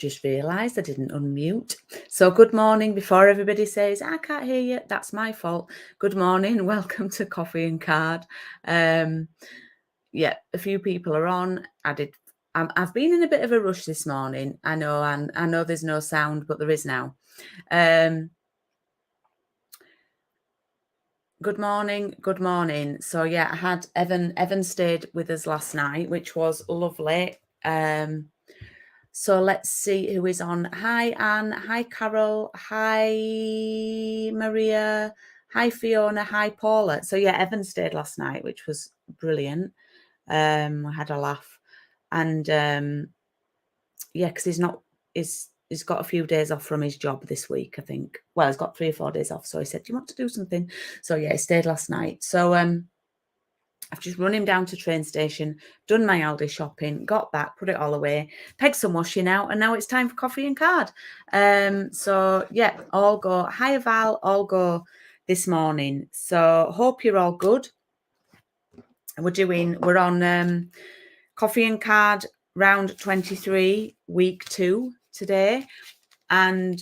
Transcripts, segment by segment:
just realised I didn't unmute. So good morning. Before everybody says, I can't hear you, that's my fault. Good morning. Welcome to Coffee and Card. Yeah, a few people are on. I've been in a bit of a rush this morning. I know, and I know there's no sound, but there is now. Good morning. Good morning. So yeah, I had Evan stayed with us last night, which was lovely. So let's see who is on. Hi, Anne. Hi, Carol. Hi, Maria. Hi, Fiona. Hi, Paula. So yeah, Evan stayed last night, which was brilliant. I had a laugh. And yeah, because he's got a few days off from his job this week, I think. Well, he's got 3 or 4 days off. So he said, do you want to do something? So yeah, he stayed last night. So I've just run him down to train station, done my Aldi shopping, got back, put it all away, pegged some washing out, and now it's time for coffee and card. So yeah, all go. Hi, Val, all go this morning. So hope you're all good. We're on coffee and card round 23, week 2 today. And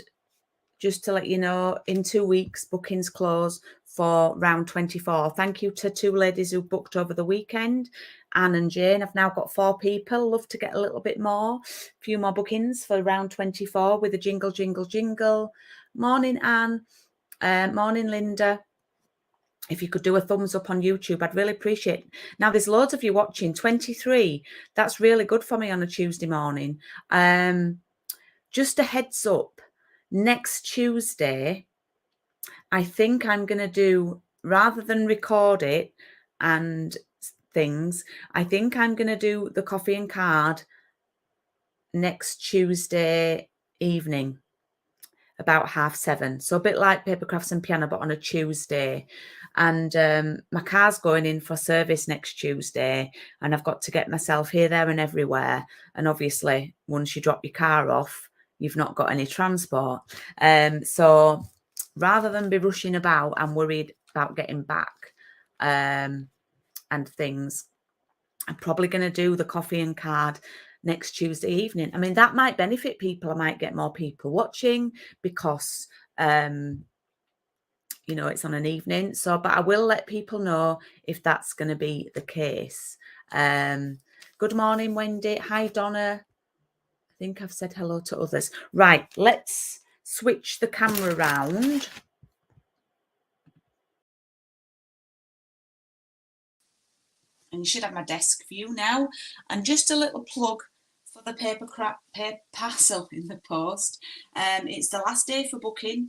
just to let you know, in 2 weeks, bookings close for round 24. Thank you to 2 ladies who booked over the weekend, Anne and Jane. I've now got 4 people. Love to get a little bit more, a few more bookings for round 24 with a jingle, jingle, jingle. Morning, Anne. Morning, Linda. If you could do a thumbs up on YouTube, I'd really appreciate it. Now, there's loads of you watching. 23. That's really good for me on a Tuesday morning. Just a heads up. Next Tuesday, I think I'm going to do, rather than record it and things, I think I'm going to do the coffee and card next Tuesday evening, about 7:30. So a bit like Paper Crafts and Piano, but on a Tuesday. And my car's going in for service next Tuesday, and I've got to get myself here, there and everywhere. And obviously, once you drop your car off, you've not got any transport. So rather than be rushing about, I'm worried about getting back and things. I'm probably going to do the coffee and card next Tuesday evening. I mean, that might benefit people. I might get more people watching because, you know, it's on an evening. So, but I will let people know if that's going to be the case. Good morning, Wendy. Hi, Donna. I think I've said hello to others. Right, let's switch the camera around. And you should have my desk view now. And just a little plug for the paper parcel in the post. It's the last day for booking.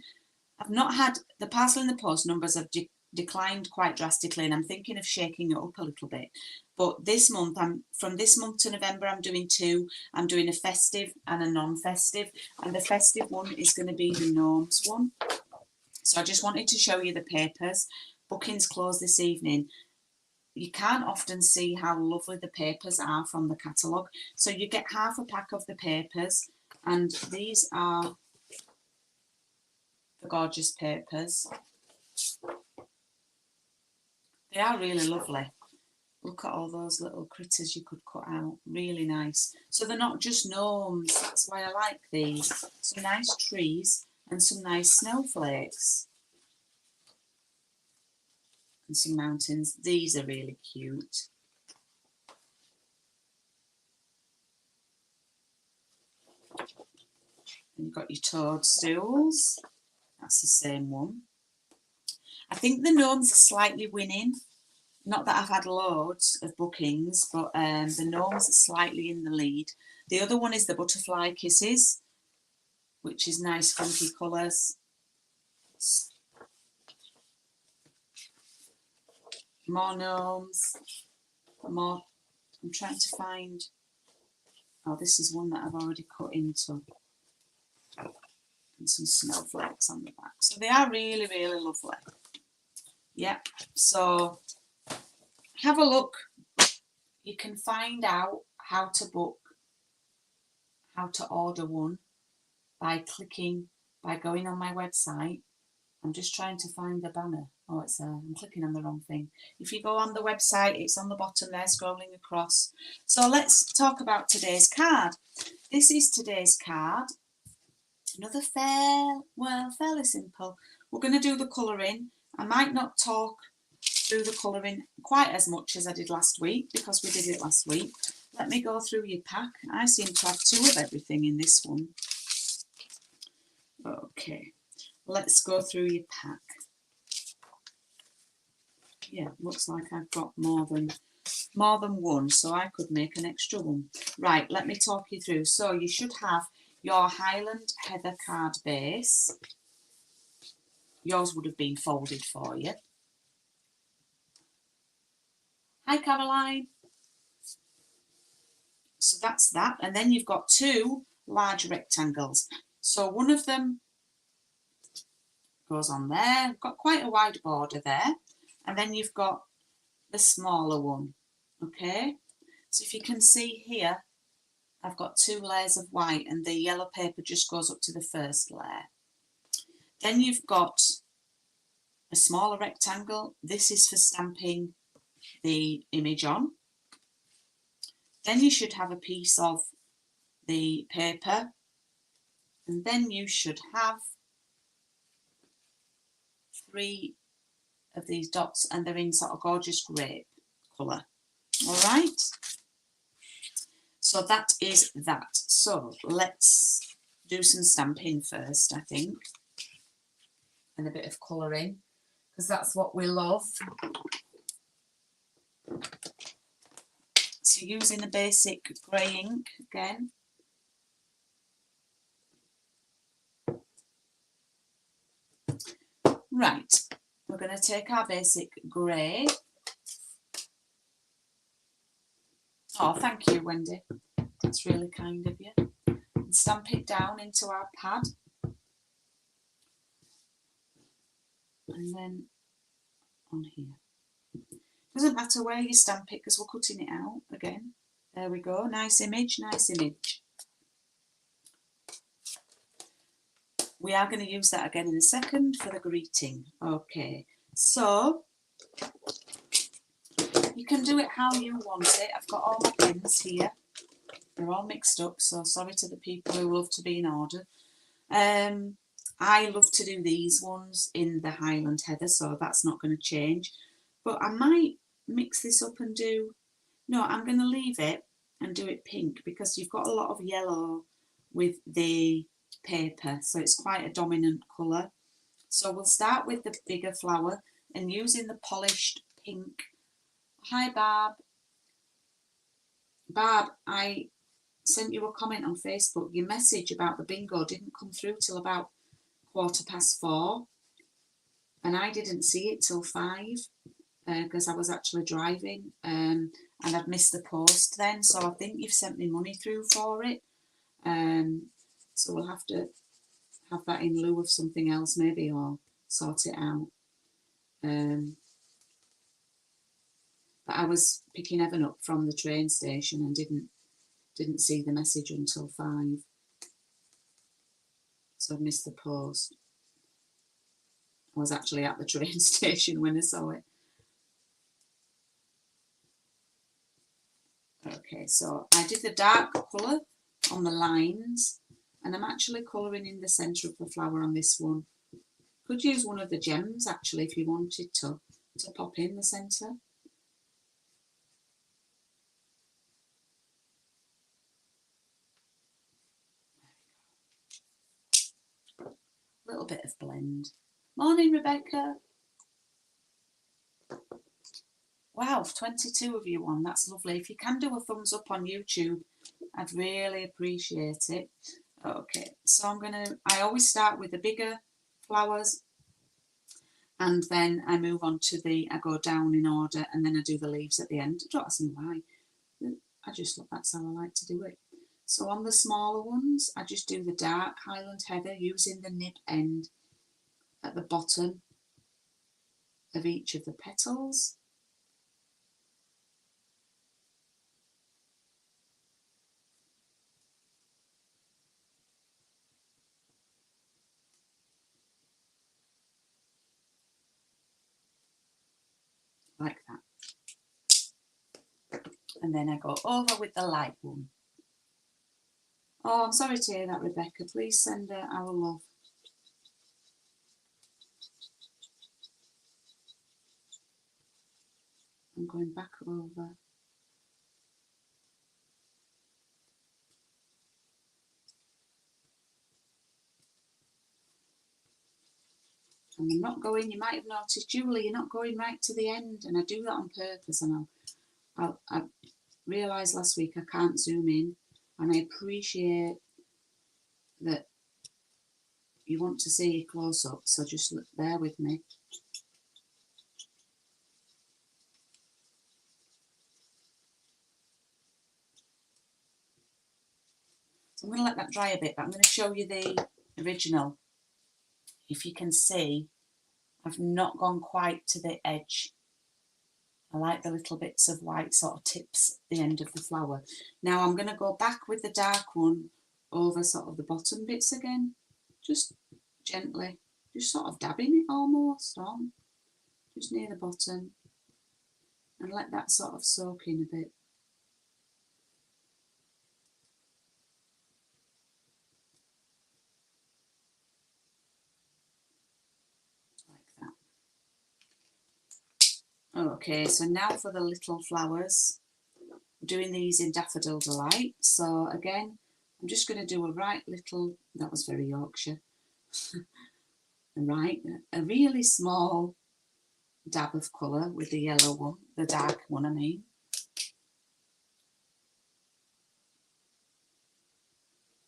I've not had the parcel in the post. Numbers have declined quite drastically, and I'm thinking of shaking it up a little bit. But this month, from this month to November, I'm doing 2. I'm doing a festive and a non-festive, and the festive one is going to be the Gnomes one. So I just wanted to show you the papers. Bookings close this evening. You can't often see how lovely the papers are from the catalogue. So you get half a pack of the papers, and these are the gorgeous papers. They are really lovely. Look at all those little critters you could cut out. Really nice. So they're not just gnomes. That's why I like these. Some nice trees and some nice snowflakes. And some mountains. These are really cute. And you've got your toadstools. That's the same one. I think the gnomes are slightly winning. Not that I've had loads of bookings, but the gnomes are slightly in the lead. The other one is the butterfly kisses, which is nice funky colours. More gnomes. More. I'm trying to find. Oh, this is one that I've already cut into. And some snowflakes on the back. So they are really, really lovely. Yeah. So have a look. You can find out how to book, how to order one by going on my website I'm just trying to find the banner. Oh, it's I'm clicking on the wrong thing. If you go on the website, it's on the bottom there, scrolling across. So let's talk about today's card. This is today's card. Another fairly simple. We're going to do the colouring. I might not talk through the colouring quite as much as I did last week because we did it last week. Let me go through your pack. I seem to have 2 of everything in this one. Okay, let's go through your pack. Yeah, looks like I've got more than one, so I could make an extra one. Right, let me talk you through. So you should have your Highland Heather card base. Yours would have been folded for you. Hi, Caroline. So that's that. And then you've got 2 large rectangles. So one of them goes on there. Got quite a wide border there. And then you've got the smaller one. Okay. So if you can see here, I've got 2 layers of white and the yellow paper just goes up to the first layer. Then you've got a smaller rectangle. This is for stamping the image on. Then you should have a piece of the paper, and then you should have 3 of these dots, and they're in sort of gorgeous grape colour. All right, so that is that. So let's do some stamping first, I think, and a bit of colouring, because that's what we love. So using the basic grey ink again. Right, we're going to take our basic grey. Oh, thank you, Wendy. That's really kind of you. And stamp it down into our pad. And then on here. Doesn't matter where you stamp it because we're cutting it out again. There we go. Nice image, nice image. We are going to use that again in a second for the greeting. Okay, so you can do it how you want it. I've got all my pins here. They're all mixed up, so sorry to the people who love to be in order. I love to do these ones in the Highland Heather, so that's not going to change. But I might mix this up and do... No, I'm going to leave it and do it pink because you've got a lot of yellow with the paper, so it's quite a dominant colour. So we'll start with the bigger flower and using the polished pink. Hi, Barb. Barb, I sent you a comment on Facebook. Your message about the bingo didn't come through till about 4:15, and I didn't see it till 5 because I was actually driving and I'd missed the post then. So I think you've sent me money through for it. So we'll have to have that in lieu of something else maybe, or sort it out. But I was picking Evan up from the train station and didn't see the message until 5. So I missed the post. I was actually at the train station when I saw it. Okay, so I did the dark colour on the lines, and I'm actually colouring in the centre of the flower on this one. Could use one of the gems actually if you wanted to pop in the centre. A little bit of blend. Morning, Rebecca. Wow, 22 of you on. That's lovely. If you can do a thumbs up on YouTube, I'd really appreciate it. Okay, so I always start with the bigger flowers and then I move on to I go down in order and then I do the leaves at the end. Don't ask me why. That's how I like to do it. So on the smaller ones, I just do the dark Highland Heather using the nib end at the bottom of each of the petals. And then I go over with the light one. Oh, I'm sorry to hear that, Rebecca. Please send her our love. I'm going back over. And I'm not going, you might have noticed, Julie, you're not going right to the end. And I do that on purpose. And I realised last week I can't zoom in. And I appreciate that you want to see a close-up. So just bear with me. So I'm going to let that dry a bit, but I'm going to show you the original. If you can see, I've not gone quite to the edge. I like the little bits of white sort of tips at the end of the flower. Now I'm going to go back with the dark one over sort of the bottom bits again. Just gently, just sort of dabbing it almost on, just near the bottom. And let that sort of soak in a bit. Okay, so now for the little flowers. I'm doing these in Daffodil Delight. So again, I'm just going to do a right little, that was very Yorkshire, a really small dab of colour with the yellow one, the dark one I mean.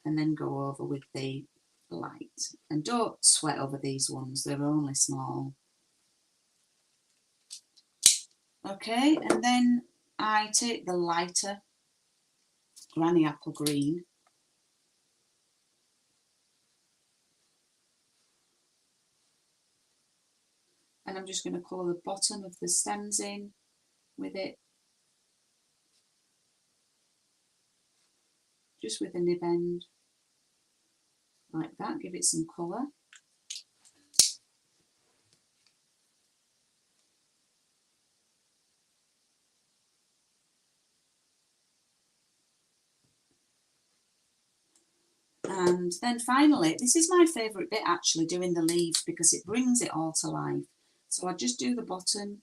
And then go over with the light. And don't sweat over these ones, they're only small. Okay, and then I take the lighter Granny Apple Green. And I'm just going to colour the bottom of the stems in with it. Just with a nib end. Like that, give it some colour. And then finally, this is my favourite bit actually, doing the leaves, because it brings it all to life. So I just do the bottom.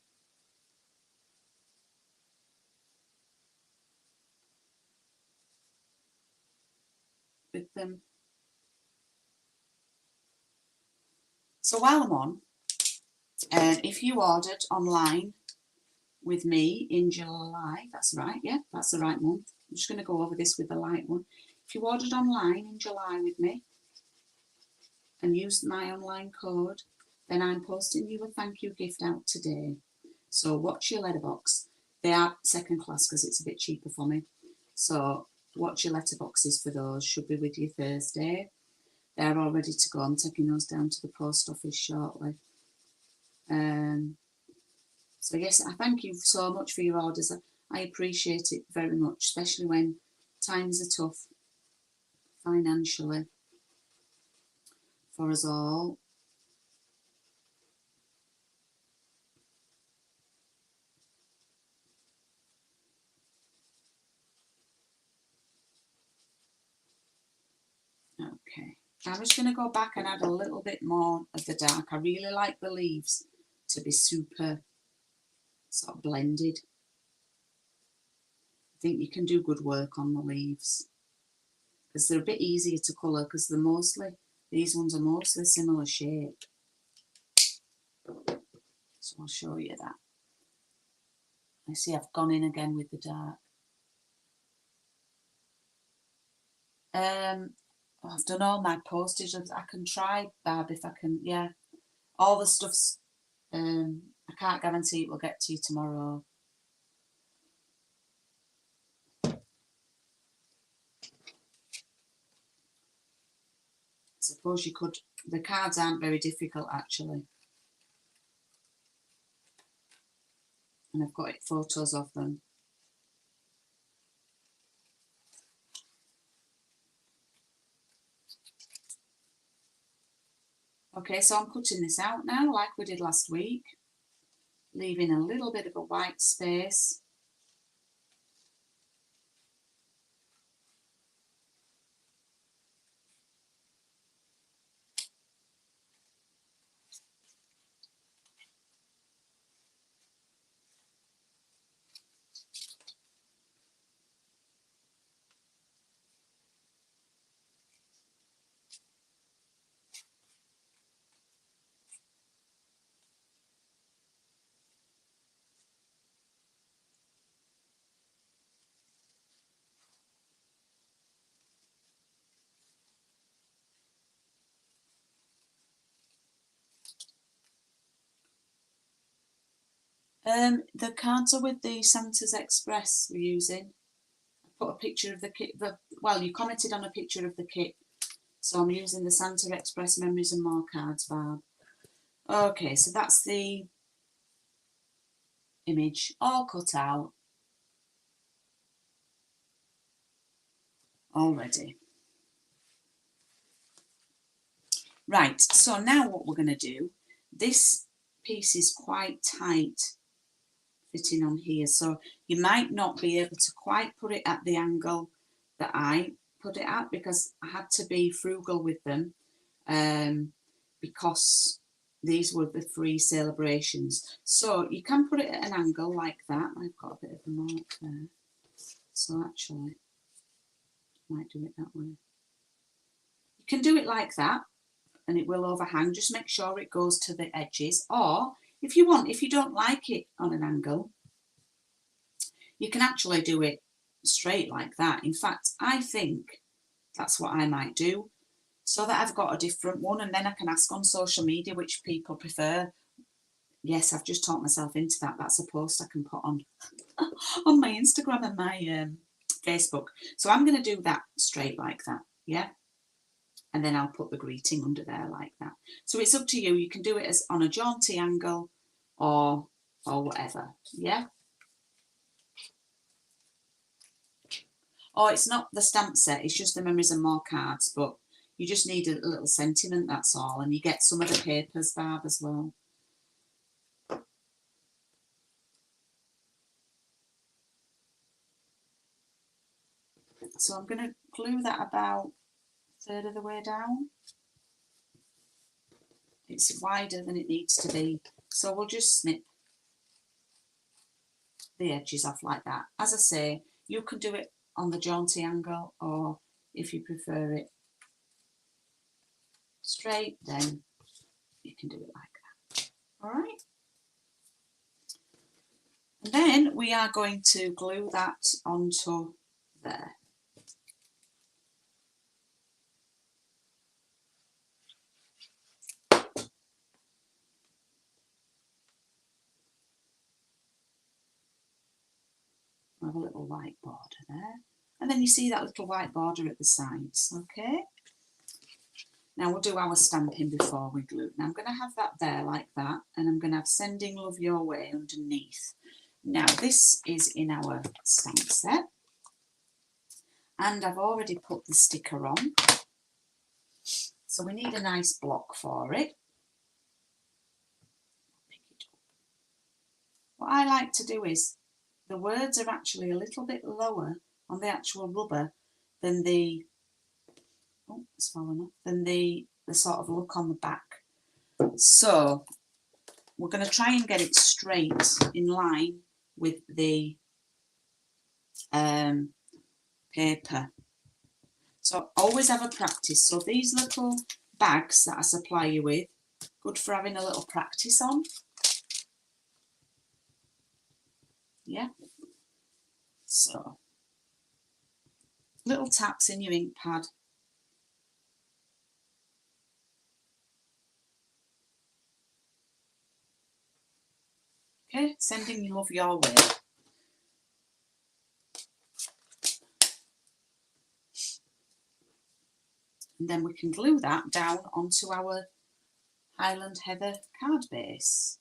With them. So while I'm on, if you ordered online with me in July, that's right, yeah, that's the right month. I'm just going to go over this with the light one. If you ordered online in July with me and used my online code, then I'm posting you a thank you gift out today. So watch your letterbox. They are second class because it's a bit cheaper for me. So watch your letterboxes for those. Should be with you Thursday. They're all ready to go. I'm taking those down to the post office shortly. So yes, I thank you so much for your orders. I appreciate it very much, especially when times are tough financially for us all. Okay, I'm just going to go back and add a little bit more of the dark. I really like the leaves to be super sort of blended. I think you can do good work on the leaves because they're a bit easier to colour because they're mostly, these ones are mostly similar shape. So I'll show you that. I see I've gone in again with the dark. I've done all my postage. I can try, Barb, if I can. Yeah, all the stuff's. I can't guarantee it will get to you tomorrow. I suppose you could. The cards aren't very difficult actually, and I've got photos of them. Okay, so I'm cutting this out now like we did last week, leaving a little bit of a white space. The cards are with the Santa's Express we're using. I put a picture of the kit. Well, you commented on a picture of the kit, so I'm using the Santa Express Memories and More cards, Barb. Okay, so that's the image all cut out already. Right, so now what we're going to do, this piece is quite tight fitting on here, so you might not be able to quite put it at the angle that I put it at, because I had to be frugal with them, because these were the free celebrations. So you can put it at an angle like that. I've got a bit of a mark there, so actually I might do it that way. You can do it like that and it will overhang. Just make sure it goes to the edges, or if you want, if you don't like it on an angle, you can actually do it straight like that. In fact, I think that's what I might do, so that I've got a different one, and then I can ask on social media which people prefer. Yes, I've just taught myself into that. That's a post I can put on on my Instagram and my Facebook. So I'm going to do that straight like that, yeah? And then I'll put the greeting under there like that. So it's up to you. You can do it as on a jaunty angle or whatever, yeah? Or it's not the stamp set, it's just the Memories and More cards, but you just need a little sentiment, that's all. And you get some of the papers, Barb, as well. So I'm going to glue that about a third of the way down. It's wider than it needs to be, so we'll just snip the edges off like that. As I say, you can do it on the jaunty angle, or if you prefer it straight, then you can do it like that. All right. And then we are going to glue that onto there. I have a little white border there. And then you see that little white border at the sides, okay? Now we'll do our stamping before we glue. Now I'm going to have that there like that, and I'm going to have Sending Love Your Way underneath. Now this is in our stamp set, and I've already put the sticker on, so we need a nice block for it. Pick it up. What I like to do is, the words are actually a little bit lower on the actual rubber than the, oh, it's fallen off, than the sort of look on the back. So we're going to try and get it straight in line with the paper. So always have a practice. So these little bags that I supply you with, good for having a little practice on. Yeah. So little taps in your ink pad. Okay, Sending Your Love Your Way. And then we can glue that down onto our Highland Heather card base.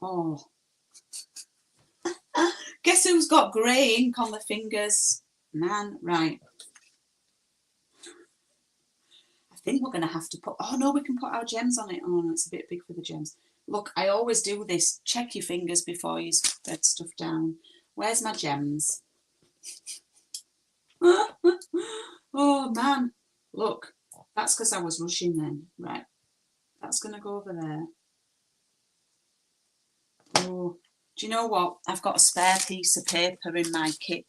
Oh, guess who's got grey ink on the fingers? Man, right. I think we're going to have to put, oh no, we can put our gems on it. Oh no, it's a bit big for the gems. Look, I always do this. Check your fingers before you spread stuff down. Where's my gems? Oh man, look, that's because I was rushing then. Right, that's going to go over there. Oh, do you know what? I've got a spare piece of paper in my kit.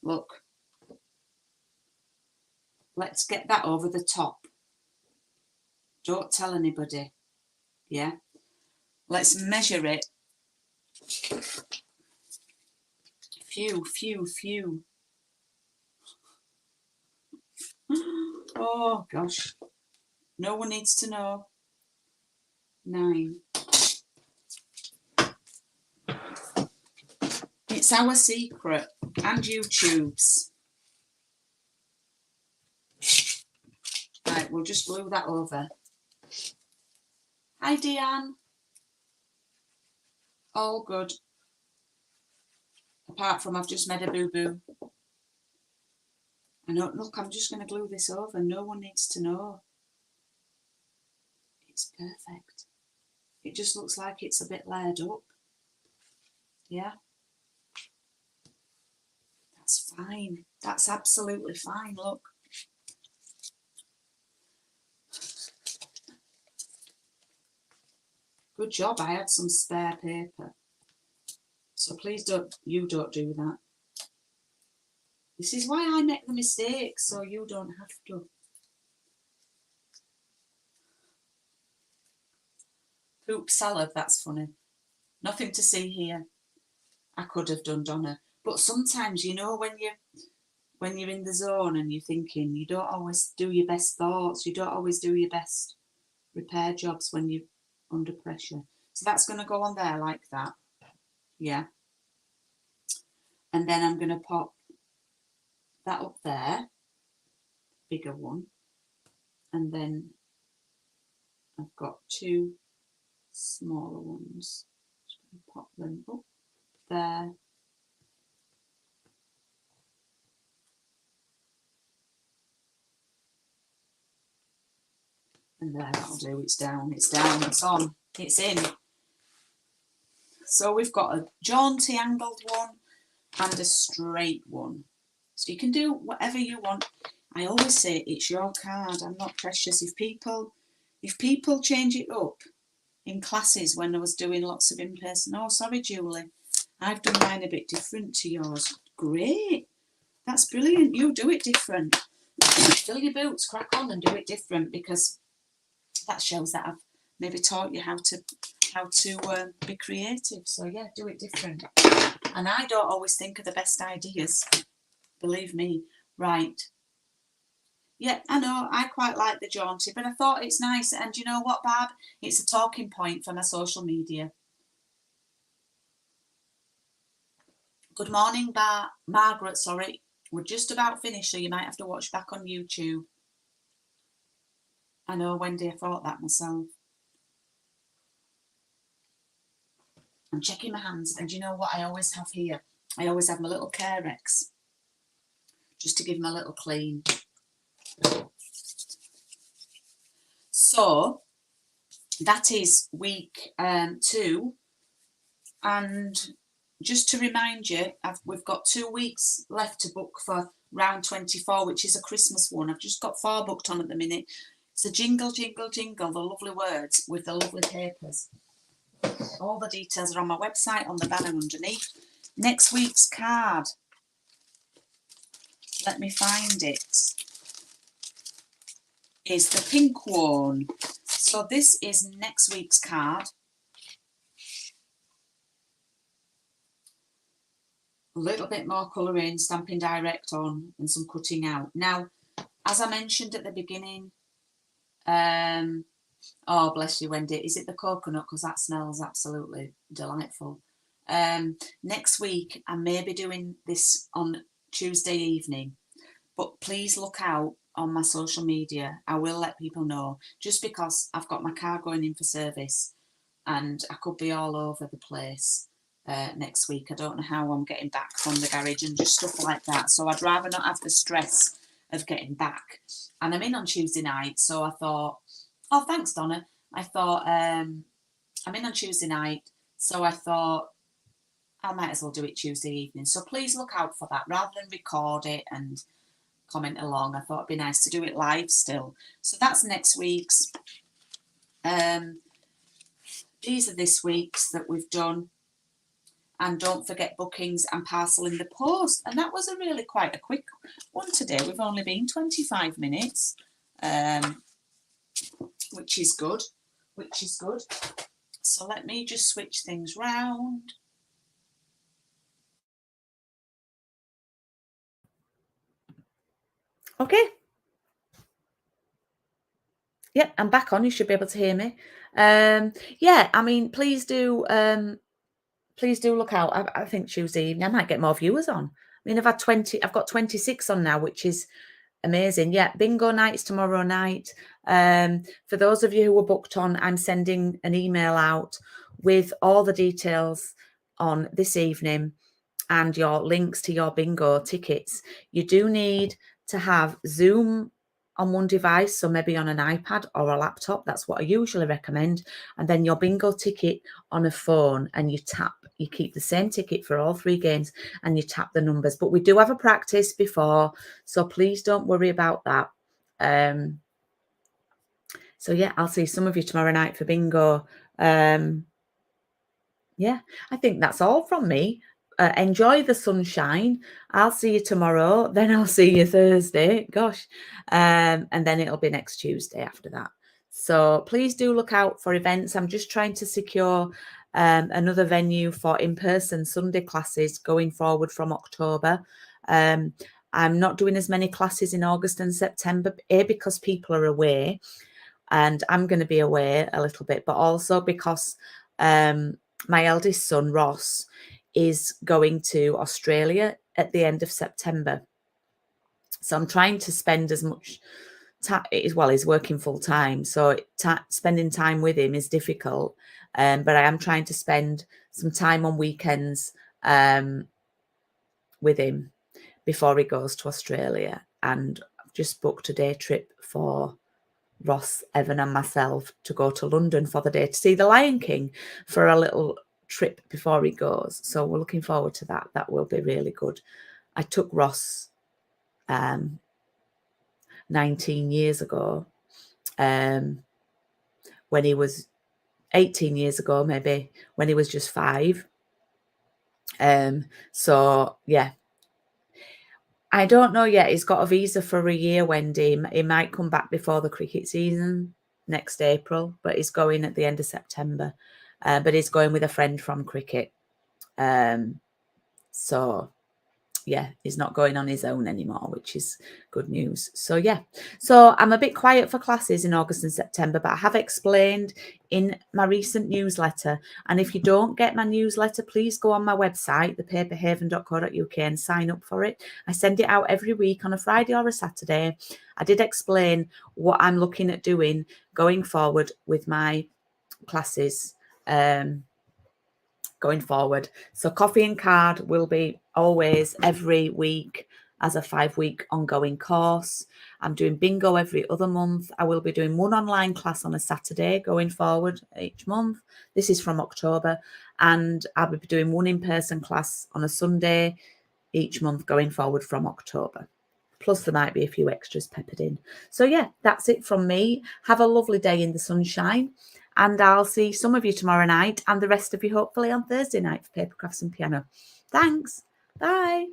Look. Let's get that over the top. Don't tell anybody. Yeah. Let's measure it Phew. Oh gosh, no one needs to know. 9. It's our secret, and YouTube's. Right, we'll just glue that over. Hi, Deanne. All good. Apart from I've just made a boo-boo. I know, look, I'm just going to glue this over. No one needs to know. It's perfect. It just looks like it's a bit layered up. Yeah. That's fine. That's absolutely fine, look. Good job, I had some spare paper. So please don't do that. This is why I make the mistakes, so you don't have to. Poop salad, that's funny. Nothing to see here. I could have done, Donna. But sometimes, you know, when you're in the zone and you're thinking, you don't always do your best thoughts. You don't always do your best repair jobs when you're under pressure. So that's going to go on there like that. Yeah. And then I'm going to pop that up there, bigger one. And then I've got 2 smaller ones. Just going to pop them up there. And there, that'll do. It's down, it's on, it's in. So we've got a jaunty angled one and a straight one. So you can do whatever you want. I always say it's your card. I'm not precious. If people change it up in classes when I was doing lots of in-person, oh, sorry, Julie, I've done mine a bit different to yours. Great. That's brilliant. You do it different. Fill your boots, crack on and do it different, because that shows that I've maybe taught you how to be creative. So yeah, do it different. And I don't always think of the best ideas, believe me. Right. Yeah, I know, I quite like the jaunty, but I thought it's nice. And you know what, Barb? It's a talking point for my social media. Good morning, Margaret, sorry. We're just about finished, so you might have to watch back on YouTube. I know, Wendy, I thought that myself. I'm checking my hands, and you know what I always have here? I always have my little Carex, just to give them a little clean. So that is week 2, and just to remind you, we've got 2 weeks left to book for round 24, which is a Christmas one. I've just got 4 booked on at the minute. It's a jingle, jingle, jingle, the lovely words with the lovely papers. All the details are on my website, on the banner underneath. Next week's card. Let me find it. Is the pink one. So this is next week's card. A little bit more colouring, Stampin' Direct on, and some cutting out. Now, as I mentioned at the beginning, oh, bless you, Wendy, is it the coconut? Because that smells absolutely delightful. Next week, I may be doing this on Tuesday evening, but please look out on my social media. I will let people know, just because I've got my car going in for service and I could be all over the place next week. I don't know how I'm getting back from the garage and just stuff like that. So I'd rather not have the stress of getting back. And I'm in on Tuesday night, so I thought, oh, thanks, Donna. I thought, I'm in on Tuesday night, so I thought I might as well do it Tuesday evening. So please look out for that, rather than record it and comment along. I thought it'd be nice to do it live still. So that's next week's. These are this week's that we've done. And don't forget bookings and parcel in the post. And that was quite a quick one today. We've only been 25 minutes, which is good. So let me just switch things round. Okay. Yep, I'm back on. You should be able to hear me. Yeah, I mean, please do look out. I think Tuesday evening I might get more viewers on. I mean, I've got 26 on now, which is amazing. Yeah, bingo night's tomorrow night. For those of you who were booked on, I'm sending an email out with all the details on this evening and your links to your bingo tickets. You do need to have Zoom on one device, so maybe on an iPad or a laptop. That's what I usually recommend. And then your bingo ticket on a phone, and you keep the same ticket for all 3 games and you tap the numbers. But we do have a practice before, so please don't worry about that. So yeah, I'll see some of you tomorrow night for bingo. Yeah, I think that's all from me. Enjoy the sunshine. I'll see you tomorrow. Then I'll see you Thursday. Gosh. And then it'll be next Tuesday after that. So please do look out for events. I'm just trying to secure another venue for in-person Sunday classes going forward from October. I'm not doing as many classes in August and September, because people are away, and I'm going to be away a little bit, but also because my eldest son, Ross, is going to Australia at the end of September. So I'm trying to spend as much time, well, he's working full time, so spending time with him is difficult. But I am trying to spend some time on weekends with him before he goes to Australia. And I've just booked a day trip for Ross, Evan and myself to go to London for the day to see the Lion King for a little trip before he goes. So we're looking forward to that. That will be really good. I took Ross 19 years ago, when he was 18 years ago, maybe, when he was just 5. So yeah, I don't know yet. He's got a visa for a year, Wendy. He might come back before the cricket season next April, but he's going at the end of September. But he's going with a friend from cricket. So yeah, he's not going on his own anymore, which is good news. So yeah, so I'm a bit quiet for classes in August and September, but I have explained in my recent newsletter. And if you don't get my newsletter, please go on my website, thepaperhaven.co.uk, and sign up for it. I send it out every week on a Friday or a Saturday. I did explain what I'm looking at doing going forward with my classes. Going forward. So Coffee and Card will be always every week as a 5-week ongoing course. I'm doing bingo every other month. I will be doing one online class on a Saturday going forward each month. This is from October. And I'll be doing one in-person class on a Sunday each month going forward from October. Plus there might be a few extras peppered in. So yeah, that's it from me. Have a lovely day in the sunshine. And I'll see some of you tomorrow night and the rest of you hopefully on Thursday night for Paper Crafts and Piano. Thanks. Bye.